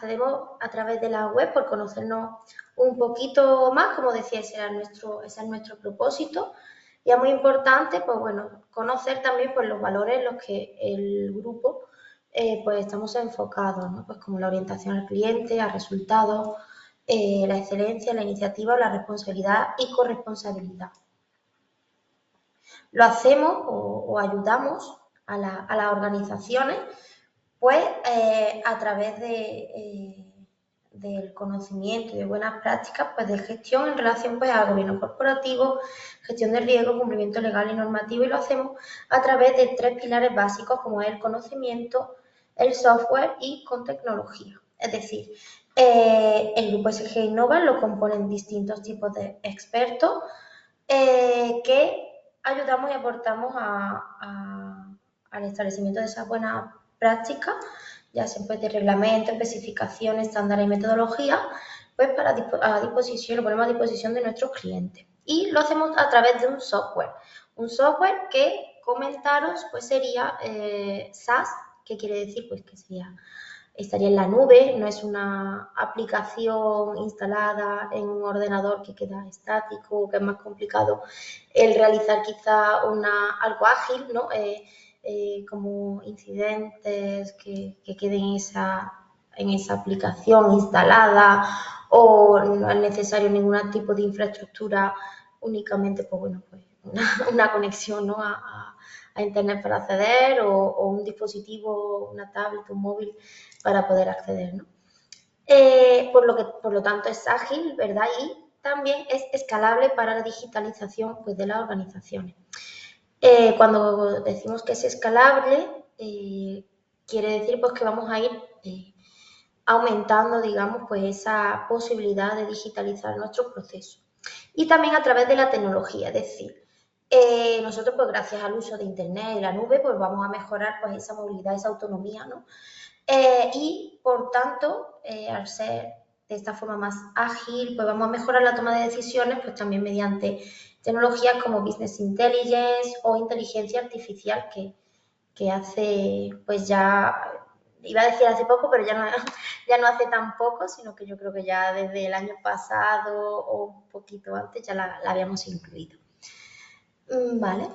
accedemos a través de la web por conocernos un poquito más, como decía, ese es nuestro propósito. Y es muy importante, pues bueno, conocer también pues, los valores en los que el grupo pues estamos enfocados, ¿no? Pues como la orientación al cliente, a resultados, la excelencia, la iniciativa, la responsabilidad y corresponsabilidad. Lo hacemos o ayudamos a las organizaciones pues a través del conocimiento y de buenas prácticas pues de gestión en relación pues al gobierno corporativo, gestión de riesgo, cumplimiento legal y normativo, y lo hacemos a través de 3 pilares básicos como es el conocimiento, el software y con tecnología. Es decir, el grupo SG Innova lo componen distintos tipos de expertos que ayudamos y aportamos al establecimiento de esas buenas prácticas, ya sea pues, de reglamentos, especificaciones, estándares y metodología, pues a disposición, lo ponemos a disposición de nuestros clientes. Y lo hacemos a través de un software que comentaros pues sería SaaS, que quiere decir pues que estaría en la nube, no es una aplicación instalada en un ordenador que queda estático, que es más complicado el realizar quizá algo ágil, ¿no? Como incidentes que queden en esa aplicación instalada, o no es necesario ningún tipo de infraestructura, únicamente pues, bueno, pues una conexión, ¿no? a internet para acceder o un dispositivo, una tablet, un móvil para poder acceder, ¿no? Por lo tanto es ágil, ¿verdad? Y también es escalable para la digitalización pues, de las organizaciones. Cuando decimos que es escalable, quiere decir pues, que vamos a ir aumentando, digamos, pues esa posibilidad de digitalizar nuestros procesos. Y también a través de la tecnología, es decir, nosotros pues gracias al uso de internet y la nube pues vamos a mejorar pues esa movilidad, esa autonomía, ¿no? Y por tanto, al ser de esta forma más ágil, pues vamos a mejorar la toma de decisiones pues también mediante tecnologías como Business Intelligence o inteligencia artificial que hace pues ya, iba a decir hace poco, pero ya no hace tan poco, sino que yo creo que ya desde el año pasado o un poquito antes ya la habíamos incluido. Vale.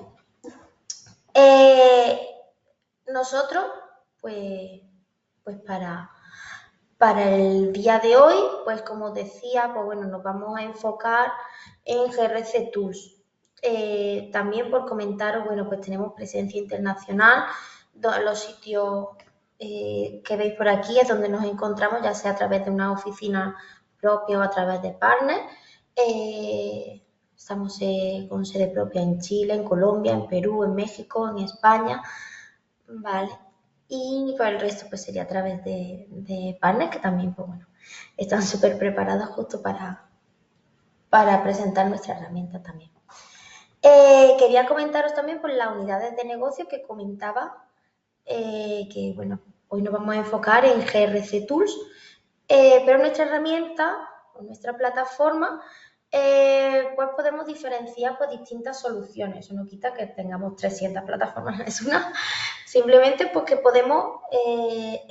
Nosotros, pues para el día de hoy, pues como decía, pues bueno, nos vamos a enfocar en GRC Tools. También por comentaros, bueno, pues tenemos presencia internacional, los sitios que veis por aquí es donde nos encontramos, ya sea a través de una oficina propia o a través de partners. Estamos con sede propia en Chile, en Colombia, en Perú, en México, en España, ¿vale? Y para el resto pues sería a través de partners que también, pues bueno, están súper preparados justo para presentar nuestra herramienta también. Quería comentaros también por las unidades de negocio que comentaba, que bueno, hoy nos vamos a enfocar en GRC Tools, pero nuestra herramienta o nuestra plataforma pues podemos diferenciar pues, distintas soluciones. Eso no quita que tengamos 300 plataformas, es una. Simplemente porque podemos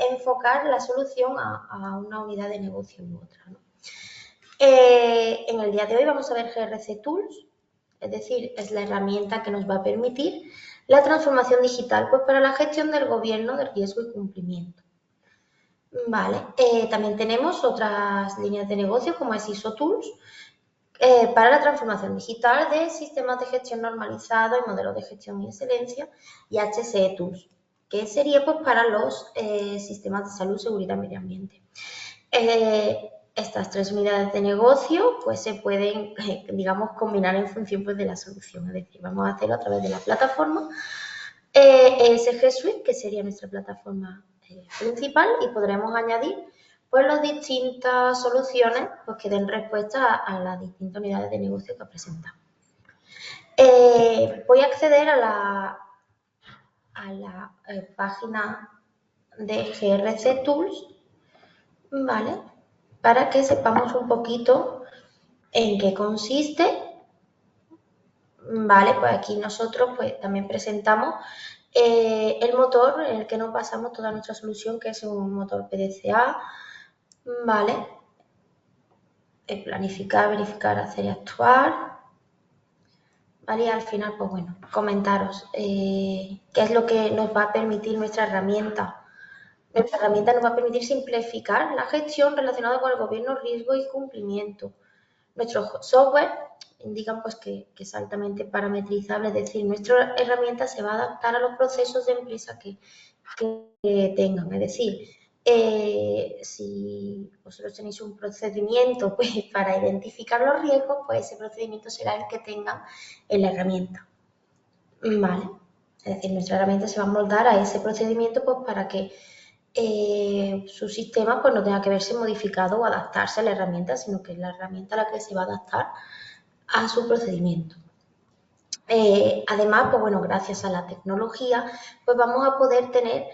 enfocar la solución a una unidad de negocio u otra, ¿no? En el día de hoy vamos a ver GRC Tools, es decir, es la herramienta que nos va a permitir la transformación digital pues, para la gestión del gobierno de riesgo y cumplimiento. Vale, también tenemos otras líneas de negocio como es ISO Tools, para la transformación digital de sistemas de gestión normalizados y modelos de gestión y excelencia, y HSE Tools, que sería pues para los sistemas de salud, seguridad y medio ambiente. Estas 3 unidades de negocio pues se pueden, digamos, combinar en función pues, de la solución, es decir, vamos a hacerlo a través de la plataforma ESG Suite, que sería nuestra plataforma principal, y podremos añadir pues las distintas soluciones pues, que den respuesta a las distintas unidades de negocio que presentamos. Voy a acceder a la página de GRC Tools, ¿vale? Para que sepamos un poquito en qué consiste. Vale, pues aquí nosotros pues también presentamos el motor en el que nos basamos toda nuestra solución, que es un motor PDCA, Vale. Planificar, verificar, hacer y actuar. Vale, y al final, pues bueno, comentaros qué es lo que nos va a permitir nuestra herramienta. Nuestra herramienta nos va a permitir simplificar la gestión relacionada con el gobierno, riesgo y cumplimiento. Nuestro software indican pues que es altamente parametrizable, es decir, nuestra herramienta se va a adaptar a los procesos de empresa que tengan. Es decir, si vosotros tenéis un procedimiento pues, para identificar los riesgos, pues ese procedimiento será el que tengan en la herramienta. Vale. Es decir, nuestra herramienta se va a moldar a ese procedimiento pues, para que su sistema pues, no tenga que verse modificado o adaptarse a la herramienta, sino que es la herramienta a la que se va a adaptar a su procedimiento. Además, pues bueno, gracias a la tecnología, pues vamos a poder tener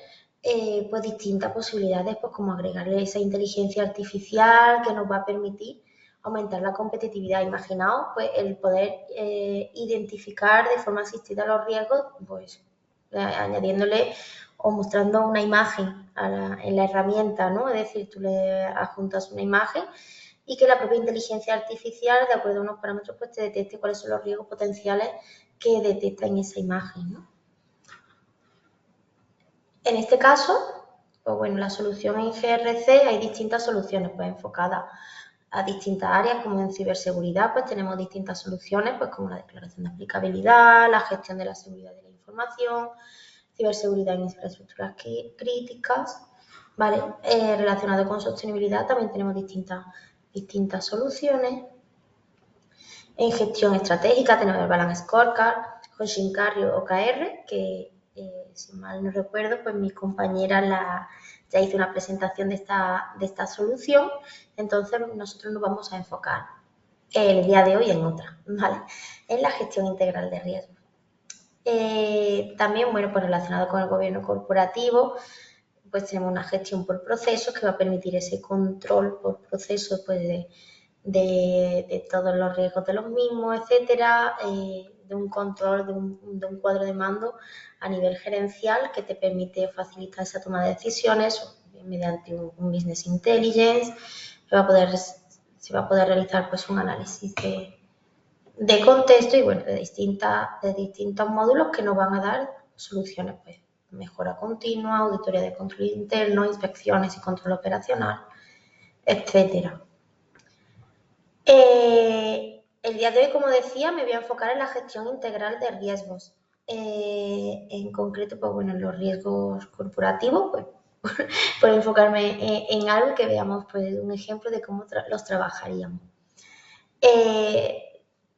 pues distintas posibilidades, pues como agregarle esa inteligencia artificial que nos va a permitir aumentar la competitividad. Imaginaos, pues el poder identificar de forma asistida los riesgos, pues añadiéndole o mostrando una imagen en la herramienta, ¿no? Es decir, tú le adjuntas una imagen y que la propia inteligencia artificial, de acuerdo a unos parámetros, pues te detecte cuáles son los riesgos potenciales que detecta en esa imagen, ¿no? En este caso, pues bueno, la solución en GRC hay distintas soluciones pues enfocadas a distintas áreas, como en ciberseguridad, pues tenemos distintas soluciones, pues como la declaración de aplicabilidad, la gestión de la seguridad de la información, ciberseguridad en infraestructuras críticas, ¿vale? Relacionado con sostenibilidad también tenemos distintas soluciones. En gestión estratégica tenemos el Balance Scorecard, con Shinkaryo OKR, que si mal no recuerdo, pues mi compañera ya hizo una presentación de esta solución, entonces nosotros nos vamos a enfocar el día de hoy en otra, ¿vale? En la gestión integral de riesgos. También, bueno, pues relacionado con el gobierno corporativo, pues tenemos una gestión por procesos que va a permitir ese control por procesos pues de todos los riesgos de los mismos, etcétera, de un control, de un cuadro de mando a nivel gerencial que te permite facilitar esa toma de decisiones mediante un business intelligence. Se va a poder realizar pues un análisis de contexto y bueno, de distintos módulos que nos van a dar soluciones, pues mejora continua, auditoría de control interno, inspecciones y control operacional, etcétera. El día de hoy, como decía, me voy a enfocar en la gestión integral de riesgos. En concreto, pues bueno, en los riesgos corporativos, pues por enfocarme en algo que veamos pues un ejemplo de cómo los trabajaríamos.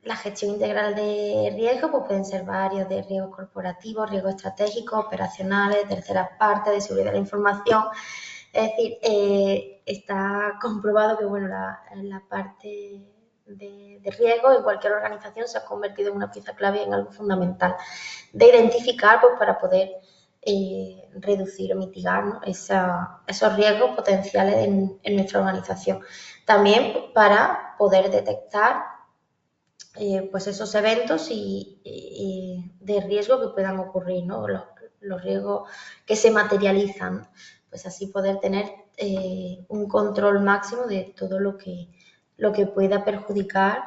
La gestión integral de riesgos pues pueden ser varios, de riesgos corporativos, riesgos estratégicos, operacionales, terceras partes, de seguridad de la información. Es decir, está comprobado que bueno, la parte de riesgo en cualquier organización se ha convertido en una pieza clave en algo fundamental de identificar pues, para poder reducir o mitigar, ¿no? esos riesgos potenciales en nuestra organización. También para poder detectar pues esos eventos de riesgo que puedan ocurrir, ¿no? Los riesgos que se materializan, pues así poder tener un control máximo de todo lo que pueda perjudicar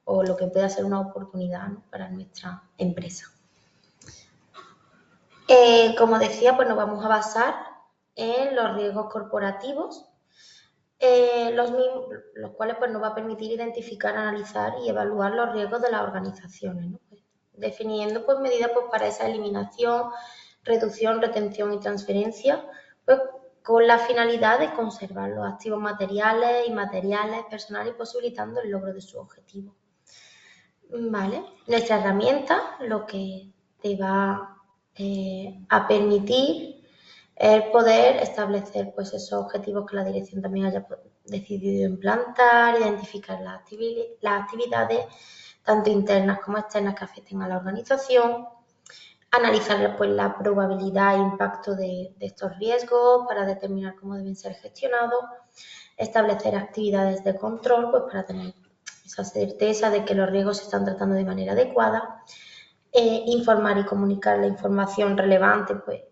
o lo que pueda ser una oportunidad, ¿no? Para nuestra empresa. Como decía, pues nos vamos a basar en los riesgos corporativos, los cuales pues, nos va a permitir identificar, analizar y evaluar los riesgos de las organizaciones, ¿no? Pues, definiendo pues, medidas pues, para esa eliminación, reducción, retención y transferencia, pues, con la finalidad de conservar los activos materiales, inmateriales, personales y posibilitando el logro de su objetivo. ¿Vale? Nuestra herramienta lo que te va a permitir es poder establecer pues, esos objetivos que la dirección también haya decidido implantar, identificar las actividades tanto internas como externas que afecten a la organización, analizar pues, la probabilidad e impacto de estos riesgos para determinar cómo deben ser gestionados, establecer actividades de control pues, para tener esa certeza de que los riesgos se están tratando de manera adecuada, informar y comunicar la información relevante pues,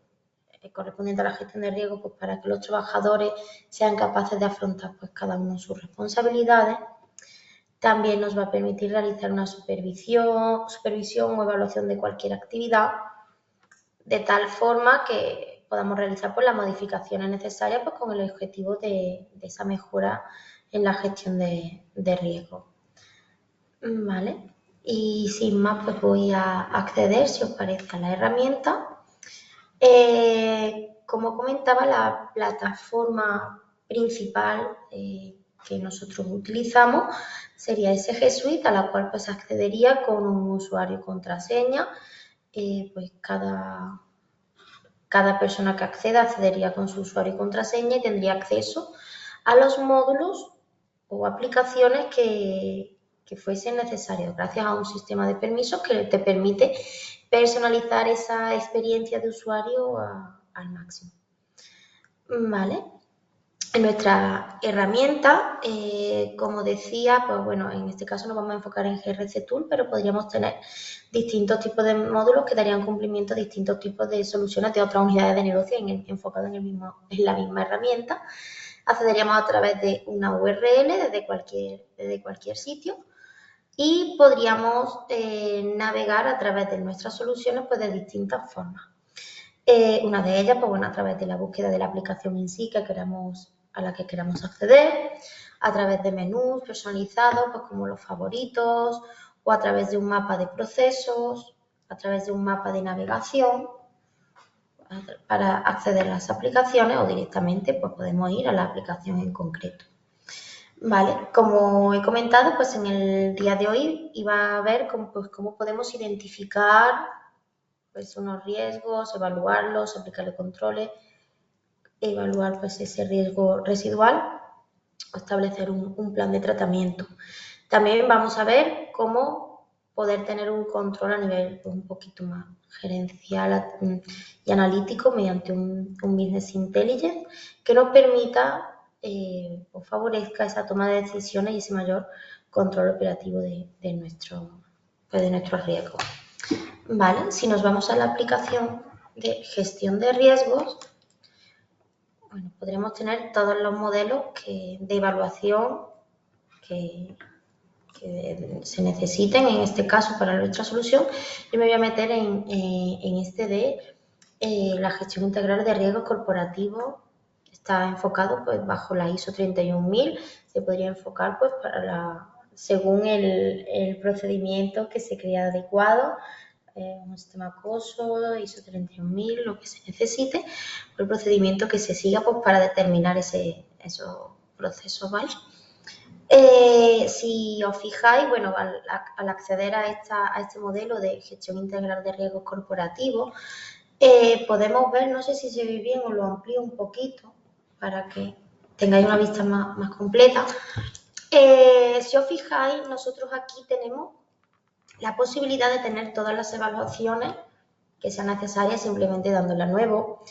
correspondiente a la gestión de riesgo, pues para que los trabajadores sean capaces de afrontar pues cada uno sus responsabilidades. También nos va a permitir realizar una supervisión o evaluación de cualquier actividad, de tal forma que podamos realizar pues, las modificaciones necesarias pues, con el objetivo de esa mejora en la gestión de riesgo. Vale. Y sin más, pues voy a acceder, si os parece, a la herramienta. Como comentaba, la plataforma principal que nosotros utilizamos sería SG Suite, a la cual pues accedería con un usuario y contraseña. Pues cada persona que acceda accedería con su usuario y contraseña y tendría acceso a los módulos o aplicaciones que fuesen necesarios, gracias a un sistema de permisos que te permite personalizar esa experiencia de usuario al máximo. Vale. En nuestra herramienta, como decía, pues bueno, en este caso nos vamos a enfocar en GRC Tool, pero podríamos tener distintos tipos de módulos que darían cumplimiento a distintos tipos de soluciones de otras unidades de negocio enfocadas en la misma herramienta. Accederíamos a través de una URL desde cualquier sitio y podríamos navegar a través de nuestras soluciones pues de distintas formas. Una de ellas, pues bueno, a través de la búsqueda de la aplicación en sí a la que queramos acceder, a través de menús personalizados, pues como los favoritos, o a través de un mapa de procesos, a través de un mapa de navegación, para acceder a las aplicaciones o directamente pues podemos ir a la aplicación en concreto. Vale, como he comentado, pues en el día de hoy iba a ver cómo podemos identificar pues unos riesgos, evaluarlos, aplicarle controles, evaluar pues ese riesgo residual o establecer un plan de tratamiento. También vamos a ver cómo poder tener un control a nivel un poquito más gerencial y analítico mediante un Business Intelligence que nos permita o favorezca esa toma de decisiones y ese mayor control operativo de nuestros riesgos. Vale, si nos vamos a la aplicación de gestión de riesgos, bueno, podremos tener todos los modelos de evaluación que se necesiten, en este caso para nuestra solución. Yo me voy a meter en este de la gestión integral de riesgos corporativos. Está enfocado pues bajo la ISO 31000, se podría enfocar pues según el procedimiento que se crea adecuado, un sistema acoso, ISO 31000, lo que se necesite, el procedimiento que se siga pues para determinar esos procesos, ¿vale? Si os fijáis, bueno, al acceder a este modelo de gestión integral de riesgos corporativos, podemos ver, no sé si se ve bien o lo amplío un poquito para que tengáis una vista más completa. Si os fijáis, nosotros aquí tenemos la posibilidad de tener todas las evaluaciones que sean necesarias simplemente dándole a nuevo,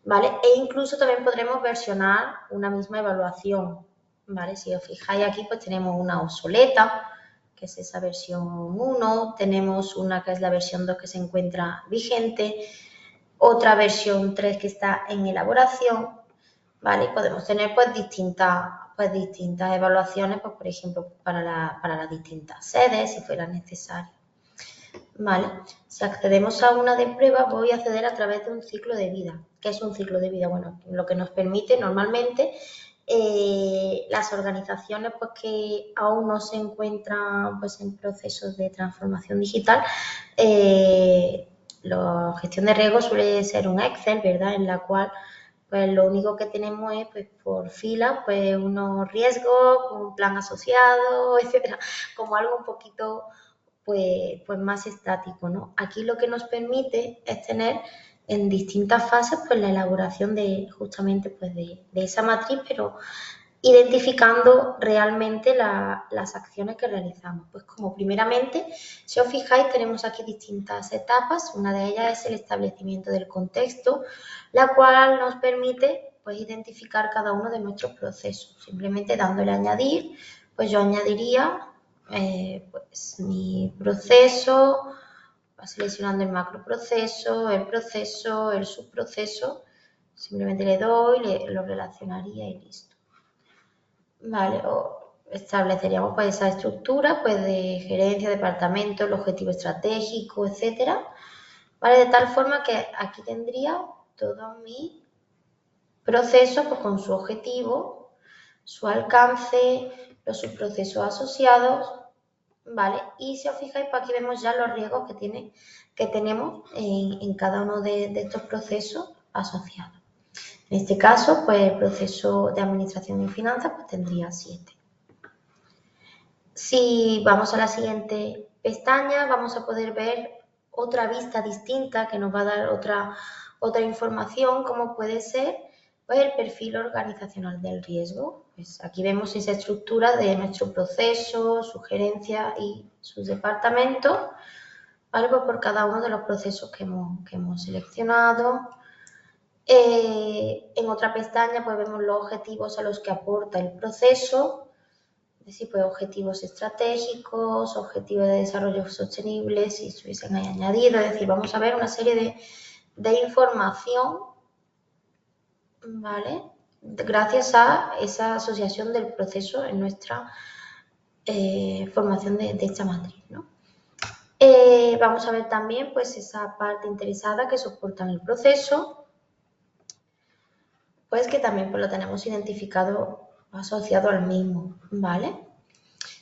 ¿vale? E incluso también podremos versionar una misma evaluación, ¿vale? Si os fijáis aquí, pues tenemos una obsoleta, que es esa versión 1, tenemos una que es la versión 2 que se encuentra vigente, otra versión 3 que está en elaboración, ¿vale? Podemos tener pues distintas evaluaciones, pues por ejemplo, para las distintas sedes, si fuera necesario. Vale, si accedemos a una de prueba, voy a acceder a través de un ciclo de vida. ¿Qué es un ciclo de vida? Bueno, lo que nos permite normalmente las organizaciones pues, que aún no se encuentran pues, en procesos de transformación digital, la gestión de riesgos suele ser un Excel, ¿verdad? En la cual pues lo único que tenemos es pues por fila pues unos riesgos, un plan asociado, etcétera, como algo un poquito pues más estático, ¿no? Aquí lo que nos permite es tener en distintas fases pues la elaboración de justamente pues de esa matriz, pero identificando realmente las acciones que realizamos. Pues como primeramente, si os fijáis, tenemos aquí distintas etapas. Una de ellas es el establecimiento del contexto, la cual nos permite pues identificar cada uno de nuestros procesos. Simplemente dándole a añadir, pues yo añadiría pues mi proceso, seleccionando el macroproceso, el proceso, el subproceso, simplemente le doy, lo relacionaría y listo. Vale, o estableceríamos pues esa estructura pues de gerencia, departamento, el objetivo estratégico, etcétera. Vale, de tal forma que aquí tendría todo mi proceso pues, con su objetivo, su alcance, los subprocesos asociados, ¿vale? Y si os fijáis, pues aquí vemos ya los riesgos que tenemos en cada uno de estos procesos asociados. En este caso, pues el proceso de administración y finanzas pues, tendría 7. Si vamos a la siguiente pestaña, vamos a poder ver otra vista distinta que nos va a dar otra información, como puede ser pues, el perfil organizacional del riesgo. Pues aquí vemos esa estructura de nuestro proceso, sugerencias y sus departamentos, ¿vale? Pues por cada uno de los procesos que hemos seleccionado. En otra pestaña pues vemos los objetivos a los que aporta el proceso, es decir, pues objetivos estratégicos, objetivos de desarrollo sostenible, si estuviesen ahí añadidos, es decir, vamos a ver una serie de información, ¿vale? Gracias a esa asociación del proceso en nuestra formación de esta matriz, ¿no? Vamos a ver también pues esa parte interesada que soporta el proceso, pues que también pues, lo tenemos identificado asociado al mismo, ¿vale?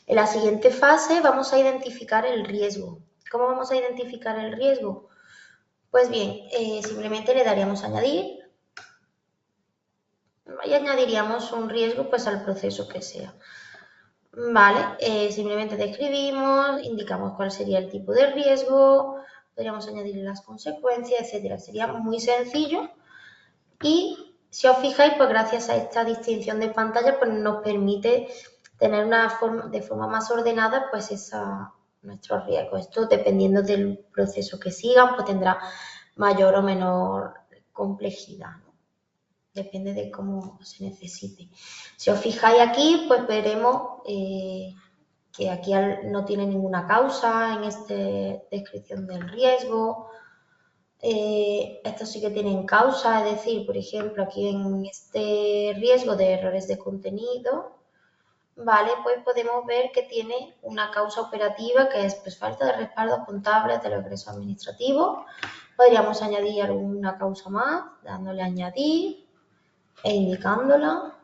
En la siguiente fase vamos a identificar el riesgo. ¿Cómo vamos a identificar el riesgo? Pues bien, simplemente le daríamos a añadir y añadiríamos un riesgo pues al proceso que sea. Vale, simplemente describimos, indicamos cuál sería el tipo de riesgo, podríamos añadir las consecuencias, etcétera. Sería muy sencillo y si os fijáis, pues gracias a esta distinción de pantalla, pues nos permite tener de forma más ordenada, pues nuestros riesgos. Esto, dependiendo del proceso que sigan, pues tendrá mayor o menor complejidad, ¿no? Depende de cómo se necesite. Si os fijáis aquí, pues veremos que aquí no tiene ninguna causa en esta descripción del riesgo. Estos sí que tienen causa, es decir, por ejemplo, aquí en este riesgo de errores de contenido, ¿vale? Pues podemos ver que tiene una causa operativa que es pues, falta de respaldo contable de los egresos administrativos. Podríamos añadir alguna causa más, dándole a añadir e indicándola,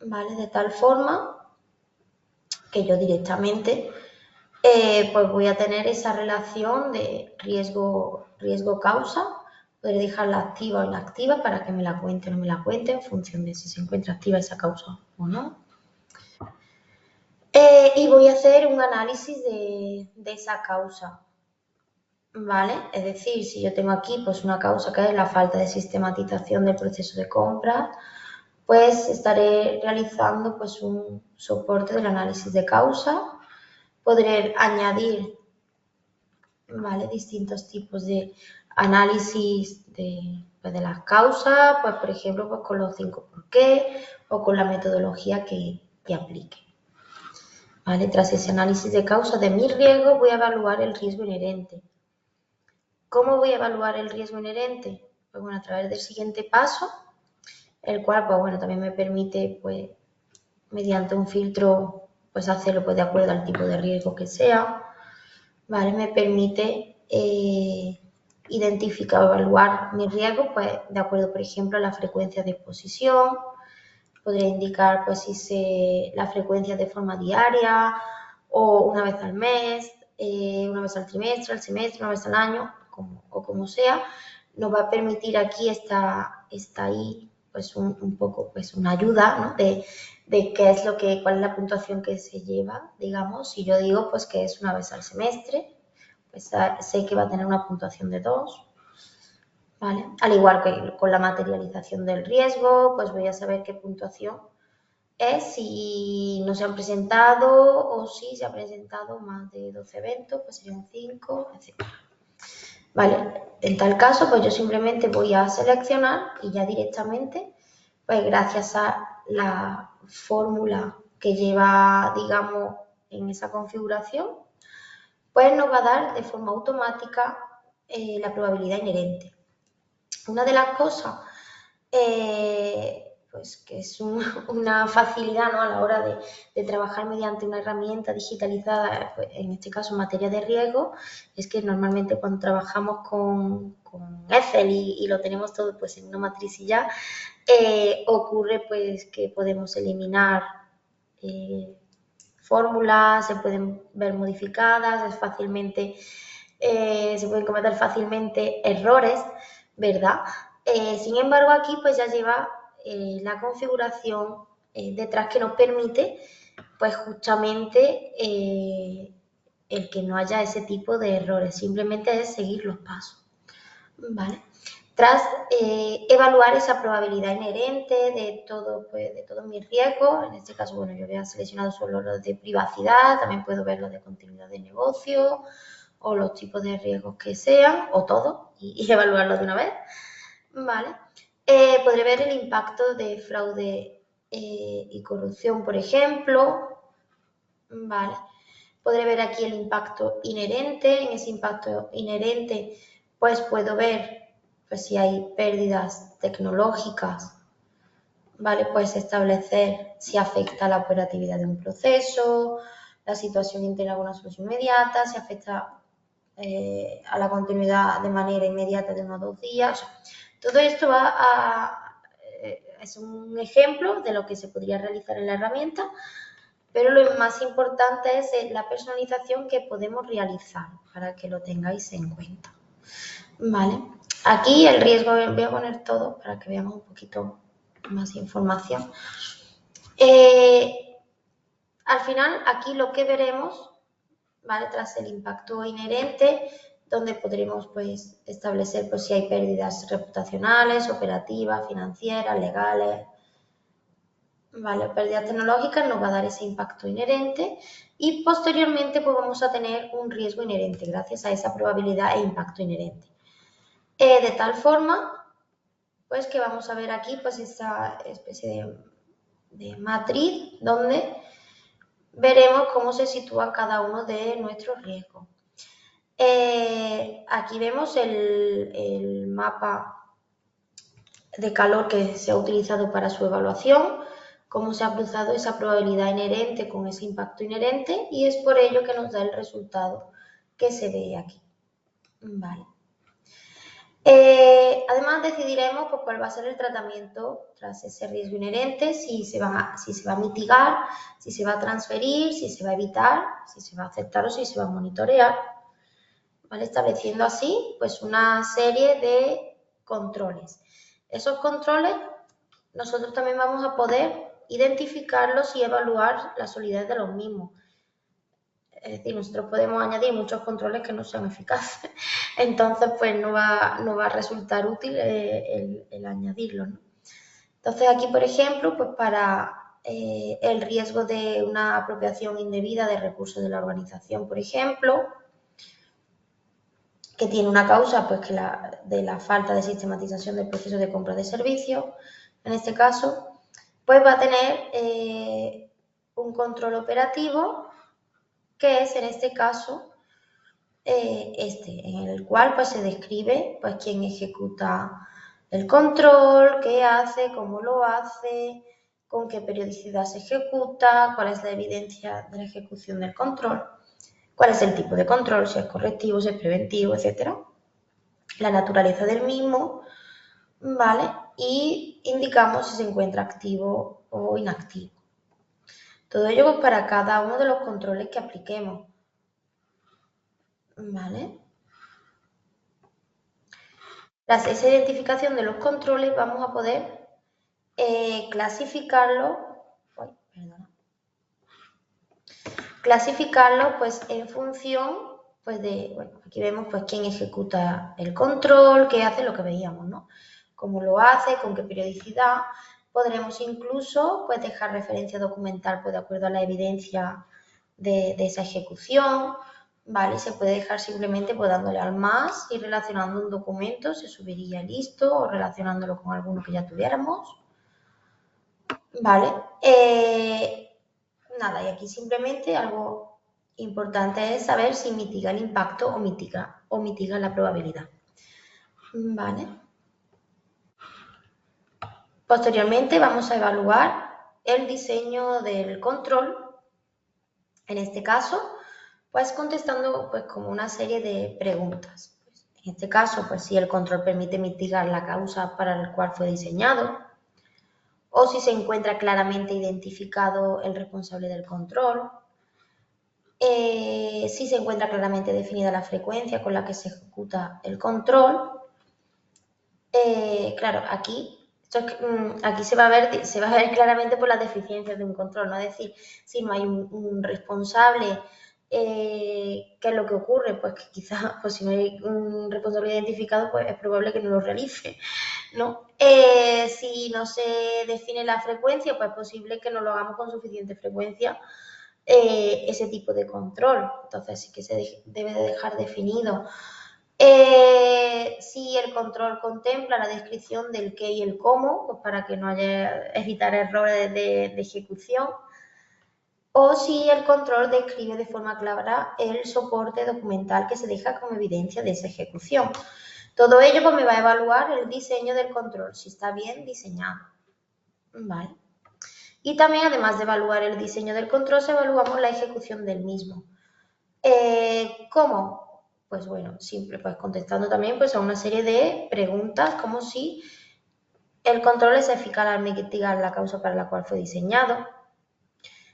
¿vale? De tal forma que yo directamente pues voy a tener esa relación de riesgo-causa. Podré dejarla activa o inactiva para que me la cuente o no me la cuente en función de si se encuentra activa esa causa o no. Y voy a hacer un análisis de esa causa, ¿vale? Es decir, si yo tengo aquí pues una causa que es la falta de sistematización del proceso de compra, pues estaré realizando pues un soporte del análisis de causa. Podré añadir, ¿vale? Distintos tipos de análisis de las causas, pues por ejemplo pues con los 5 por qué o con la metodología que aplique. ¿Vale? Tras ese análisis de causa de mi riesgo voy a evaluar el riesgo inherente. ¿Cómo voy a evaluar el riesgo inherente? Pues bueno, a través del siguiente paso, el cual pues bueno, también me permite pues mediante un filtro pues hacerlo pues de acuerdo al tipo de riesgo que sea, ¿vale? Me permite identificar o evaluar mi riesgo pues de acuerdo, por ejemplo, a la frecuencia de exposición. Podría indicar pues si la frecuencia de forma diaria o una vez al mes, una vez al trimestre, al semestre, una vez al año, o como sea. Nos va a permitir aquí está ahí pues un poco pues una ayuda, ¿no? de qué es cuál es la puntuación que se lleva, digamos. Si yo digo pues que es una vez al semestre, pues sé que va a tener una puntuación de 2. ¿Vale? Al igual que con la materialización del riesgo, pues voy a saber qué puntuación es si no se han presentado o si se han presentado más de 12 eventos, pues serían 5, etc. Vale, en tal caso, pues yo simplemente voy a seleccionar y ya directamente, pues gracias a la fórmula que lleva, digamos, en esa configuración, pues nos va a dar de forma automática la probabilidad inherente. Una de las cosas pues que es una facilidad, ¿no?, a la hora de trabajar mediante una herramienta digitalizada, pues, en este caso en materia de riesgo, es que normalmente cuando trabajamos con Excel y lo tenemos todo pues en una matriz y ya, ocurre pues que podemos eliminar fórmulas, se pueden ver modificadas, se pueden cometer fácilmente errores, ¿verdad? Sin embargo, aquí pues ya lleva la configuración detrás que nos permite pues justamente el que no haya ese tipo de errores, simplemente es seguir los pasos, ¿vale? Tras evaluar esa probabilidad inherente de todos mis riesgos, en este caso, bueno, yo había seleccionado solo los de privacidad, también puedo ver los de continuidad de negocio o los tipos de riesgos que sean, o todo, y evaluarlos de una vez, ¿vale? Podré ver el impacto de fraude y corrupción, por ejemplo, ¿vale? Podré ver aquí el impacto inherente, en ese impacto inherente pues puedo ver pues, si hay pérdidas tecnológicas, ¿vale? Pues establecer si afecta la operatividad de un proceso, la situación interna de una solución inmediata, si afecta a la continuidad de manera inmediata de 1 o 2 días. Todo esto es un ejemplo de lo que se podría realizar en la herramienta, pero lo más importante es la personalización que podemos realizar para que lo tengáis en cuenta, ¿vale? Aquí el riesgo, voy a poner todo para que veamos un poquito más información. Al final, aquí lo que veremos, ¿vale?, tras el impacto inherente, donde podremos pues, establecer pues, si hay pérdidas reputacionales, operativas, financieras, legales, ¿vale? Pérdidas tecnológicas nos va a dar ese impacto inherente y posteriormente pues vamos a tener un riesgo inherente gracias a esa probabilidad e impacto inherente. De tal forma pues que vamos a ver aquí pues esta especie de matriz donde veremos cómo se sitúa cada uno de nuestros riesgos. Aquí vemos el mapa de calor que se ha utilizado para su evaluación, cómo se ha cruzado esa probabilidad inherente con ese impacto inherente y es por ello que nos da el resultado que se ve aquí. Vale. Además decidiremos pues, cuál va a ser el tratamiento tras ese riesgo inherente, si se va a mitigar, si se va a transferir, si se va a evitar, si se va a aceptar o si se va a monitorear, ¿vale? Estableciendo así pues, una serie de controles. Esos controles nosotros también vamos a poder identificarlos y evaluar la solidez de los mismos. Es decir, nosotros podemos añadir muchos controles que no sean eficaces. Entonces, pues no va a resultar útil el añadirlos, ¿no? Entonces, aquí, por ejemplo, pues para el riesgo de una apropiación indebida de recursos de la organización, por ejemplo, que tiene una causa pues, de la falta de sistematización del proceso de compra de servicios, en este caso, pues va a tener un control operativo que es, en este caso, en el cual pues, se describe pues, quién ejecuta el control, qué hace, cómo lo hace, con qué periodicidad se ejecuta, cuál es la evidencia de la ejecución del control, cuál es el tipo de control, si es correctivo, si es preventivo, etcétera, la naturaleza del mismo, ¿vale? Y indicamos si se encuentra activo o inactivo. Todo ello pues, para cada uno de los controles que apliquemos, ¿vale? Tras esa identificación de los controles vamos a poder clasificarlo pues en función pues de, bueno, aquí vemos pues quién ejecuta el control, qué hace, lo que veíamos, ¿no? Cómo lo hace, con qué periodicidad. Podremos incluso pues dejar referencia documental pues de acuerdo a la evidencia de esa ejecución, ¿vale? Se puede dejar simplemente pues dándole al más y relacionando un documento, se subiría listo o relacionándolo con alguno que ya tuviéramos, ¿vale? Nada, y aquí simplemente algo importante es saber si mitiga el impacto o mitiga la probabilidad, ¿vale? Posteriormente vamos a evaluar el diseño del control, en este caso, pues contestando pues como una serie de preguntas. En este caso, pues si el control permite mitigar la causa para la cual fue diseñado, o si se encuentra claramente identificado el responsable del control, si se encuentra claramente definida la frecuencia con la que se ejecuta el control. Claro, aquí se va a ver claramente por las deficiencias de un control, ¿no? Es decir, si no hay un responsable, ¿qué es lo que ocurre? Pues que quizás, pues si no hay un responsable identificado, pues es probable que no lo realice, ¿no? Si no se define la frecuencia, pues es posible que no lo hagamos con suficiente frecuencia ese tipo de control. Entonces sí que se debe de dejar definido. Si el control contempla la descripción del qué y el cómo, pues para que no haya evitar errores de ejecución, o si el control describe de forma clara el soporte documental que se deja como evidencia de esa ejecución. Todo ello pues me va a evaluar el diseño del control, si está bien diseñado. Vale. Y también, además de evaluar el diseño del control, evaluamos la ejecución del mismo. ¿Cómo? Pues bueno, simple, pues contestando también pues a una serie de preguntas como si el control es eficaz al mitigar la causa para la cual fue diseñado,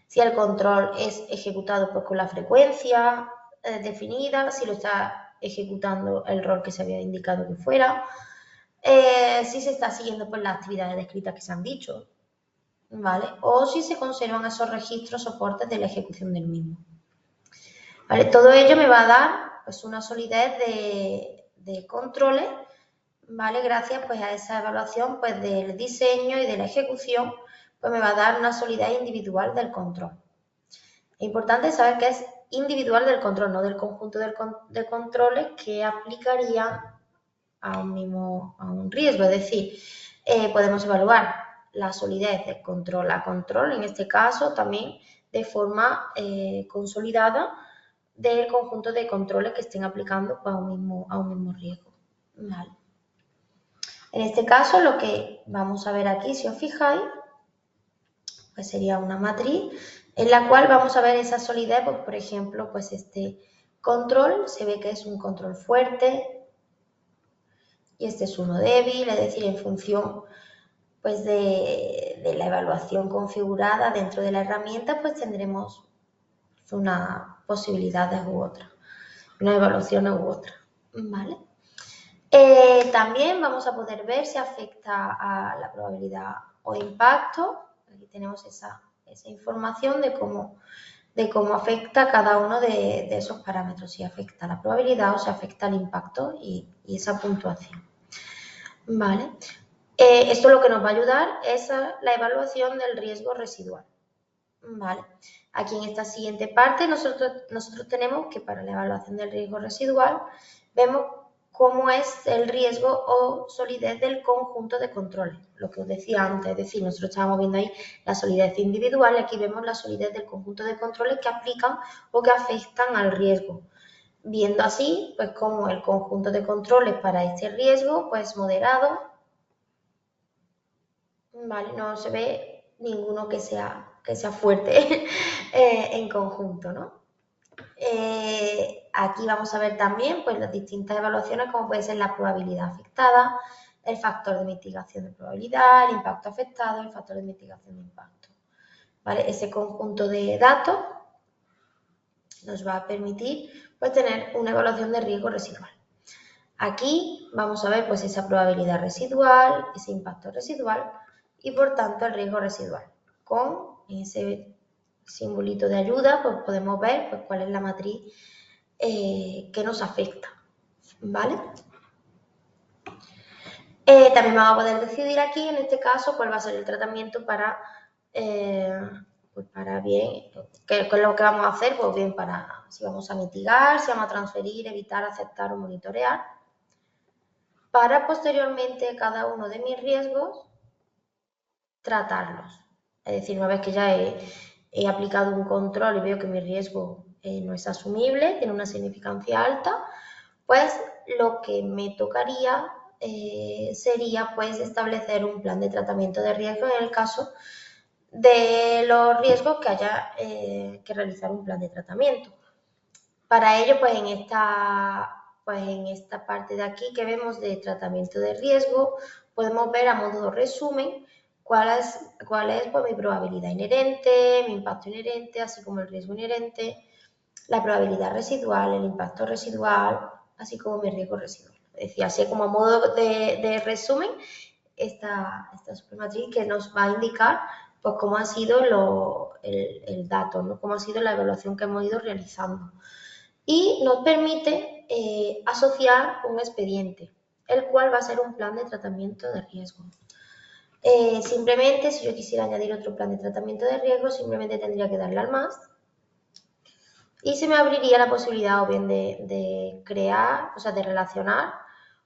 si el control es ejecutado pues con la frecuencia definida, si lo está ejecutando el rol que se había indicado que fuera, si se está siguiendo pues las actividades descritas que se han dicho, ¿vale? O si se conservan esos registros soportes de la ejecución del mismo. ¿Vale? Todo ello me va a dar pues, una solidez de controles, ¿vale? Gracias pues, a esa evaluación pues, del diseño y de la ejecución, pues me va a dar una solidez individual del control. Es importante saber que es individual del control, no del conjunto de controles que aplicarían a un riesgo. Es decir, podemos evaluar la solidez de control a control, en este caso también de forma consolidada, del conjunto de controles que estén aplicando pues, a un mismo riesgo. Vale. En este caso, lo que vamos a ver aquí, si os fijáis, pues sería una matriz en la cual vamos a ver esa solidez, pues, por ejemplo, pues este control se ve que es un control fuerte y este es uno débil, es decir, en función pues de la evaluación configurada dentro de la herramienta, pues tendremos una posibilidad u otra, una evaluación u otra, ¿vale? También vamos a poder ver si afecta a la probabilidad o impacto. Aquí tenemos esa información de cómo afecta cada uno de esos parámetros, si afecta a la probabilidad o si afecta al impacto y esa puntuación. ¿Vale? Esto lo que nos va a ayudar es la evaluación del riesgo residual. ¿Vale? Aquí en esta siguiente parte nosotros tenemos que para la evaluación del riesgo residual vemos cómo es el riesgo o solidez del conjunto de controles, lo que os decía antes, es decir, nosotros estábamos viendo ahí la solidez individual y aquí vemos la solidez del conjunto de controles que aplican o que afectan al riesgo. Viendo así, pues como el conjunto de controles para este riesgo, pues moderado, ¿vale? No se ve ninguno que sea fuerte en conjunto, ¿no? Aquí vamos a ver también pues, las distintas evaluaciones como puede ser la probabilidad afectada, el factor de mitigación de probabilidad, el impacto afectado, el factor de mitigación de impacto. ¿Vale? Ese conjunto de datos nos va a permitir pues, tener una evaluación de riesgo residual. Aquí vamos a ver pues, esa probabilidad residual, ese impacto residual y por tanto el riesgo residual. Con ese simbolito de ayuda pues, podemos ver pues, cuál es la matriz que nos afecta, ¿vale? También vamos a poder decidir aquí, en este caso, cuál va a ser el tratamiento para bien, qué es lo que vamos a hacer, pues bien para si vamos a mitigar, si vamos a transferir, evitar, aceptar o monitorear, para posteriormente cada uno de mis riesgos tratarlos. Es decir, una vez que ya he aplicado un control y veo que mi riesgo no es asumible, tiene una significancia alta, pues lo que me tocaría sería pues establecer un plan de tratamiento de riesgo en el caso de los riesgos que haya que realizar un plan de tratamiento. Para ello, pues en esta parte de aquí que vemos de tratamiento de riesgo, podemos ver a modo de resumen cuál es pues, mi probabilidad inherente, mi impacto inherente, así como el riesgo inherente, la probabilidad residual, el impacto residual, así como mi riesgo residual. Es decir, así como a modo de resumen, esta supermatriz que nos va a indicar pues cómo ha sido el dato, ¿no? Cómo ha sido la evaluación que hemos ido realizando. Y nos permite asociar un expediente, el cual va a ser un plan de tratamiento de riesgo. Simplemente, si yo quisiera añadir otro plan de tratamiento de riesgo, simplemente tendría que darle al más y se me abriría la posibilidad o bien de crear, o sea, de relacionar,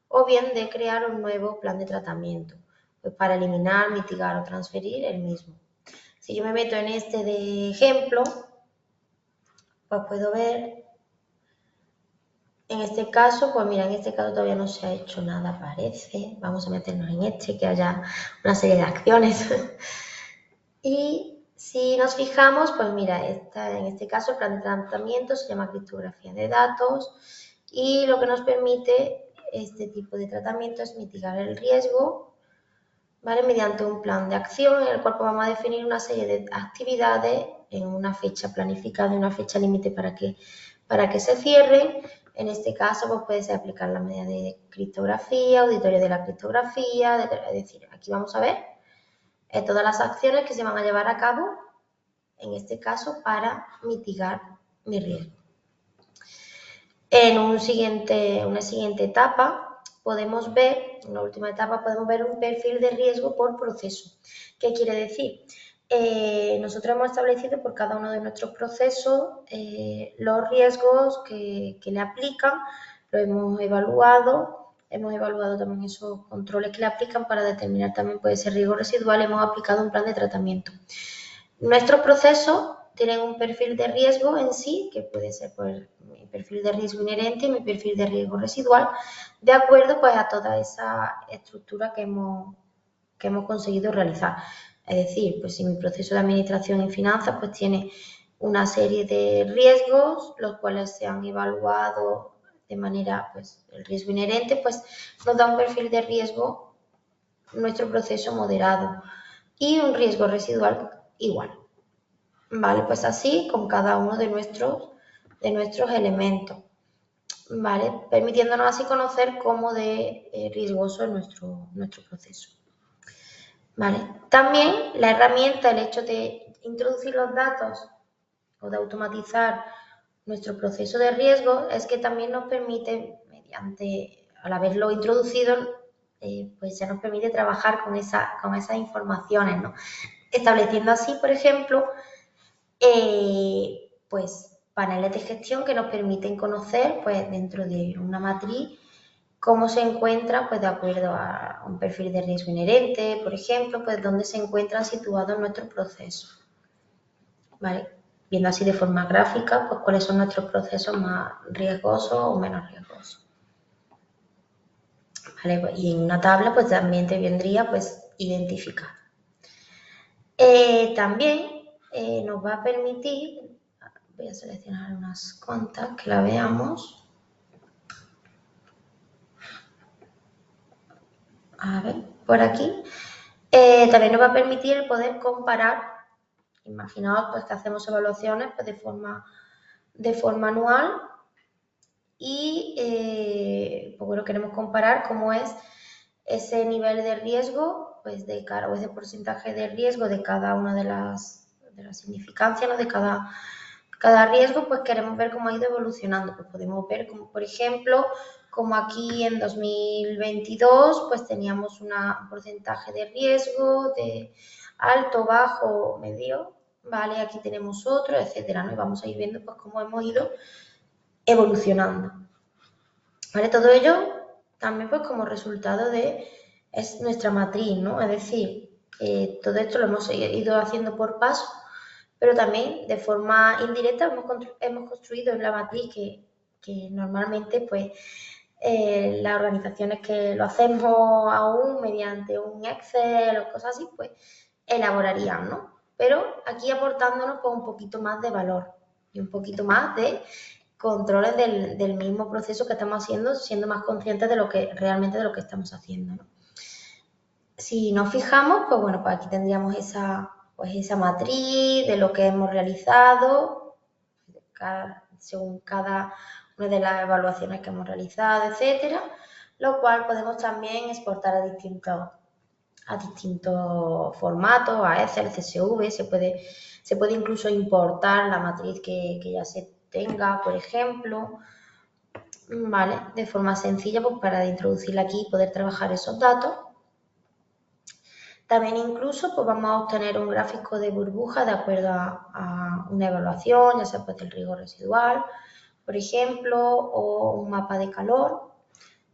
o bien de crear un nuevo plan de tratamiento, pues para eliminar, mitigar o transferir el mismo. Si yo me meto en este de ejemplo, pues puedo ver, en este caso, pues mira, en este caso todavía no se ha hecho nada, parece. Vamos a meternos en este, que haya una serie de acciones. Y si nos fijamos, pues mira, en este caso el plan de tratamiento se llama criptografía de datos y lo que nos permite este tipo de tratamiento es mitigar el riesgo, ¿vale? Mediante un plan de acción en el cual pues, vamos a definir una serie de actividades en una fecha planificada y una fecha límite para que se cierren. En este caso, pues puede ser aplicar la medida de criptografía, auditoría de la criptografía, es decir, aquí vamos a ver todas las acciones que se van a llevar a cabo, en este caso, para mitigar mi riesgo. En una siguiente etapa, podemos ver, en la última etapa, podemos ver un perfil de riesgo por proceso. ¿Qué quiere decir? Nosotros hemos establecido por cada uno de nuestros procesos los riesgos que le aplican, lo hemos evaluado también esos controles que le aplican para determinar también puede ser riesgo residual, hemos aplicado un plan de tratamiento. Nuestros procesos tienen un perfil de riesgo en sí, que puede ser pues, mi perfil de riesgo inherente y mi perfil de riesgo residual, de acuerdo pues, a toda esa estructura que hemos conseguido realizar. Es decir, pues si mi proceso de administración y finanzas pues tiene una serie de riesgos, los cuales se han evaluado de manera, pues el riesgo inherente, pues nos da un perfil de riesgo nuestro proceso moderado y un riesgo residual igual. Vale, pues así con cada uno de nuestros elementos. Vale, permitiéndonos así conocer cómo de riesgoso es nuestro proceso. Vale. También la herramienta, el hecho de introducir los datos o de automatizar nuestro proceso de riesgo es que también nos permite, al haberlo introducido, pues ya nos permite trabajar con esas informaciones, ¿no? Estableciendo así, por ejemplo, pues paneles de gestión que nos permiten conocer, pues dentro de una matriz, cómo se encuentran, pues de acuerdo a un perfil de riesgo inherente, por ejemplo, pues dónde se encuentran situados nuestros procesos. ¿Vale? Viendo así de forma gráfica, pues cuáles son nuestros procesos más riesgosos o menos riesgosos. ¿Vale? Y en una tabla, pues también te vendría, pues, identificar. También nos va a permitir, voy a seleccionar unas cuantas que la veamos. A ver, por aquí. También nos va a permitir el poder comparar. Imaginaos pues, que hacemos evaluaciones pues, de forma anual y pues, bueno, queremos comparar cómo es ese nivel de riesgo pues, de cara, o ese porcentaje de riesgo de cada una de las significancias, ¿no? De cada riesgo, pues queremos ver cómo ha ido evolucionando. Pues podemos ver como, por ejemplo, como aquí en 2022, pues teníamos un porcentaje de riesgo de alto, bajo, medio, ¿vale? Aquí tenemos otro, etcétera, ¿no? Y vamos a ir viendo pues cómo hemos ido evolucionando, ¿vale? Todo ello también pues como resultado es nuestra matriz, ¿no? Es decir, todo esto lo hemos ido haciendo por paso, pero también de forma indirecta hemos construido en la matriz que normalmente pues Las organizaciones que lo hacemos aún mediante un Excel o cosas así, pues elaborarían, ¿no? Pero aquí aportándonos pues, un poquito más de valor y un poquito más de controles del mismo proceso que estamos haciendo, siendo más conscientes de lo que realmente de lo que estamos haciendo, ¿no? Si nos fijamos, pues bueno, pues aquí tendríamos esa matriz de lo que hemos realizado, según cada una de las evaluaciones que hemos realizado, etcétera, lo cual podemos también exportar a distintos formatos, a Excel, CSV, se puede incluso importar la matriz que ya se tenga, por ejemplo, ¿vale? De forma sencilla, pues para introducirla aquí y poder trabajar esos datos. También incluso pues vamos a obtener un gráfico de burbuja de acuerdo a una evaluación, ya sea pues del riesgo residual, por ejemplo, o un mapa de calor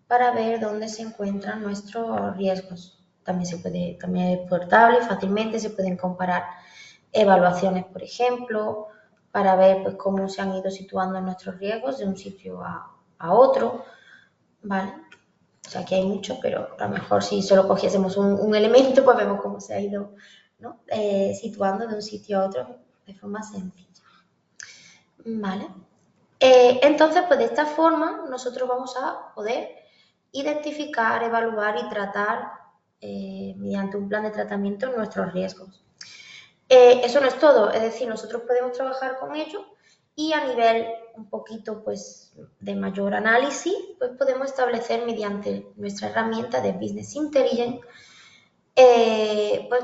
para ver dónde se encuentran nuestros riesgos. También es portable y fácilmente se pueden comparar evaluaciones, por ejemplo, para ver pues, cómo se han ido situando nuestros riesgos de un sitio a otro, ¿vale? O sea, aquí hay mucho, pero a lo mejor si solo cogiésemos un elemento, pues vemos cómo se ha ido, ¿no? Situando de un sitio a otro de forma sencilla. ¿Vale? Entonces, pues de esta forma nosotros vamos a poder identificar, evaluar y tratar mediante un plan de tratamiento nuestros riesgos. Eso no es todo, es decir, nosotros podemos trabajar con ello y a nivel un poquito pues de mayor análisis, pues podemos establecer mediante nuestra herramienta de Business Intelligence, pues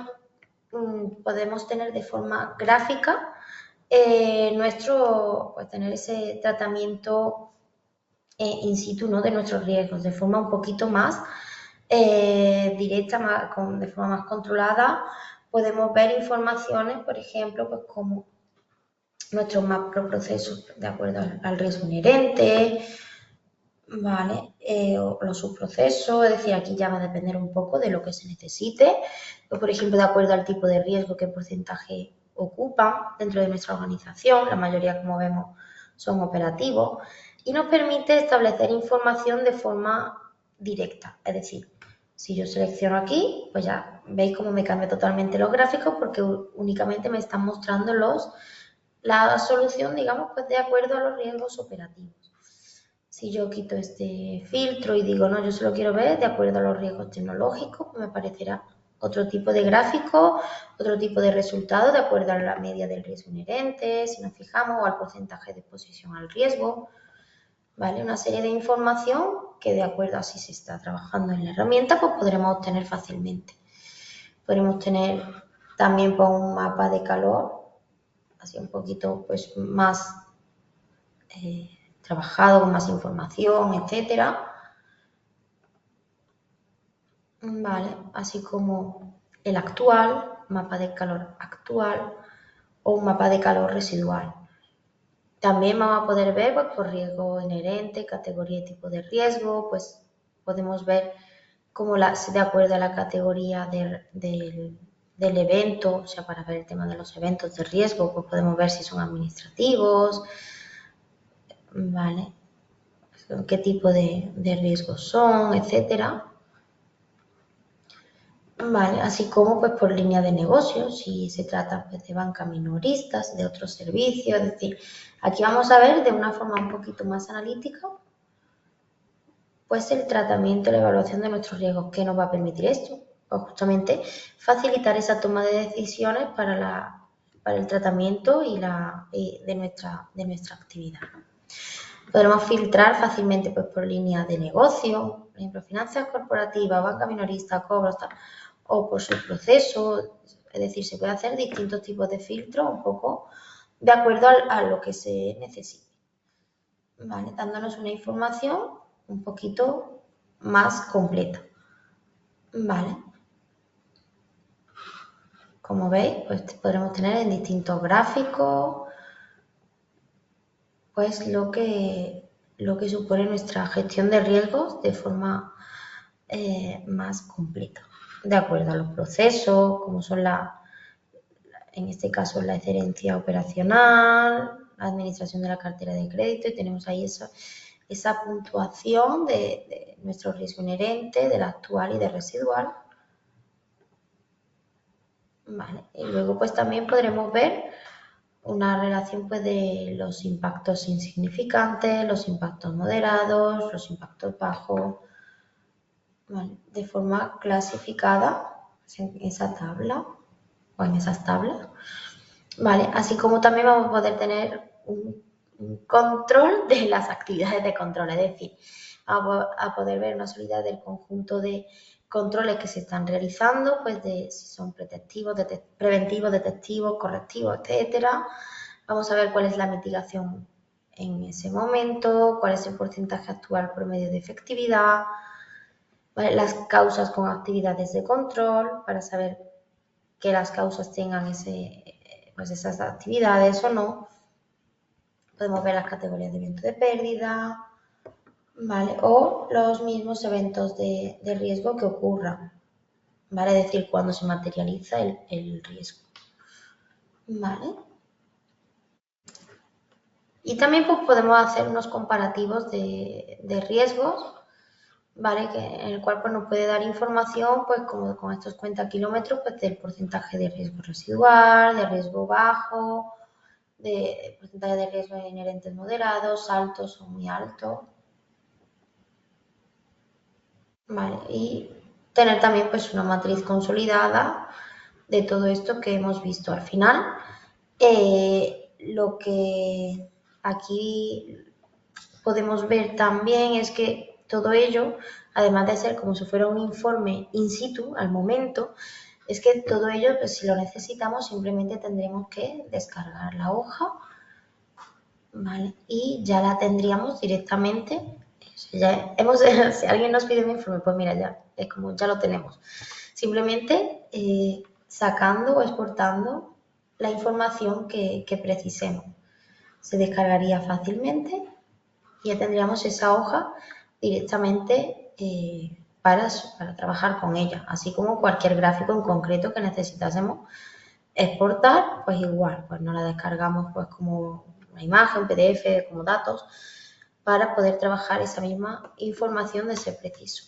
podemos tener de forma gráfica pues tener ese tratamiento in situ, ¿no? De nuestros riesgos, de forma un poquito más directa, de forma más controlada. Podemos ver informaciones, por ejemplo, pues como nuestros macroprocesos de acuerdo al riesgo inherente, ¿vale? O los subprocesos, es decir, aquí ya va a depender un poco de lo que se necesite. Pues, por ejemplo, de acuerdo al tipo de riesgo, qué porcentaje ocupan dentro de nuestra organización, la mayoría, como vemos, son operativos, y nos permite establecer información de forma directa, es decir, si yo selecciono aquí, pues ya veis cómo me cambia totalmente los gráficos porque únicamente me están mostrando la solución, digamos, pues de acuerdo a los riesgos operativos. Si yo quito este filtro y digo, no, yo solo quiero ver de acuerdo a los riesgos tecnológicos, pues me aparecerá otro tipo de gráfico, otro tipo de resultado de acuerdo a la media del riesgo inherente, si nos fijamos, o al porcentaje de exposición al riesgo, ¿vale? Una serie de información que de acuerdo a si se está trabajando en la herramienta, pues podremos obtener fácilmente. Podremos tener también pues, un mapa de calor, así un poquito pues más trabajado, con más información, etcétera. Vale, así como el actual, mapa de calor actual o un mapa de calor residual. También vamos a poder ver pues, por riesgo inherente, categoría y tipo de riesgo, pues podemos ver cómo de acuerdo a la categoría del evento, o sea, para ver el tema de los eventos de riesgo, pues podemos ver si son administrativos, ¿vale? Qué tipo de riesgos son, etcétera. Vale, así como pues por línea de negocio, si se trata pues, de banca minoristas, de otros servicios, es decir, aquí vamos a ver de una forma un poquito más analítica pues el tratamiento y la evaluación de nuestros riesgos. ¿Qué nos va a permitir esto? Pues justamente facilitar esa toma de decisiones para el tratamiento de nuestra actividad. Podremos filtrar fácilmente pues, por línea de negocio, por ejemplo, finanzas corporativas, banca minorista, cobros, tal, o por su proceso, es decir, se puede hacer distintos tipos de filtros un poco de acuerdo a lo que se necesite, ¿vale? Dándonos una información un poquito más completa, ¿vale? Como veis, pues podremos tener en distintos gráficos pues lo que supone nuestra gestión de riesgos de forma más completa, de acuerdo a los procesos, como son en este caso la excelencia operacional, la administración de la cartera de crédito, y tenemos ahí esa puntuación de nuestro riesgo inherente, del actual y del residual. Vale. Y luego pues también podremos ver una relación pues, de los impactos insignificantes, los impactos moderados, los impactos bajos, ¿vale? De forma clasificada en esa tabla o en esas tablas. ¿Vale? Así como también vamos a poder tener un control de las actividades de control, es decir, a poder ver una solidez del conjunto de controles que se están realizando, pues de si son preventivos, detectivos, correctivos, etcétera. Vamos a ver cuál es la mitigación en ese momento, cuál es el porcentaje actual promedio de efectividad, ¿vale? Las causas con actividades de control para saber que las causas tengan pues esas actividades o no. Podemos ver las categorías de evento de pérdida, ¿vale? O los mismos eventos de riesgo que ocurran, ¿vale? Es decir, cuando se materializa el riesgo, ¿vale? Y también pues, podemos hacer unos comparativos de riesgos, ¿vale? En el cual pues, nos puede dar información, pues como con estos cuentakilómetros, pues del porcentaje de riesgo residual, de riesgo bajo, de porcentaje de riesgo inherentes moderados, altos o muy altos. ¿Vale? Y tener también pues una matriz consolidada de todo esto que hemos visto al final. Lo que aquí podemos ver también es que todo ello, además de ser como si fuera un informe in situ al momento, es que todo ello, pues si lo necesitamos, simplemente tendremos que descargar la hoja, ¿vale? Y ya la tendríamos directamente. Si alguien nos pide un informe, pues mira, ya es como ya lo tenemos. Simplemente sacando o exportando la información que precisemos. Se descargaría fácilmente y ya tendríamos esa hoja directamente para trabajar con ella, así como cualquier gráfico en concreto que necesitásemos exportar, pues igual, pues nos la descargamos pues como una imagen, PDF, como datos, para poder trabajar esa misma información de ser preciso.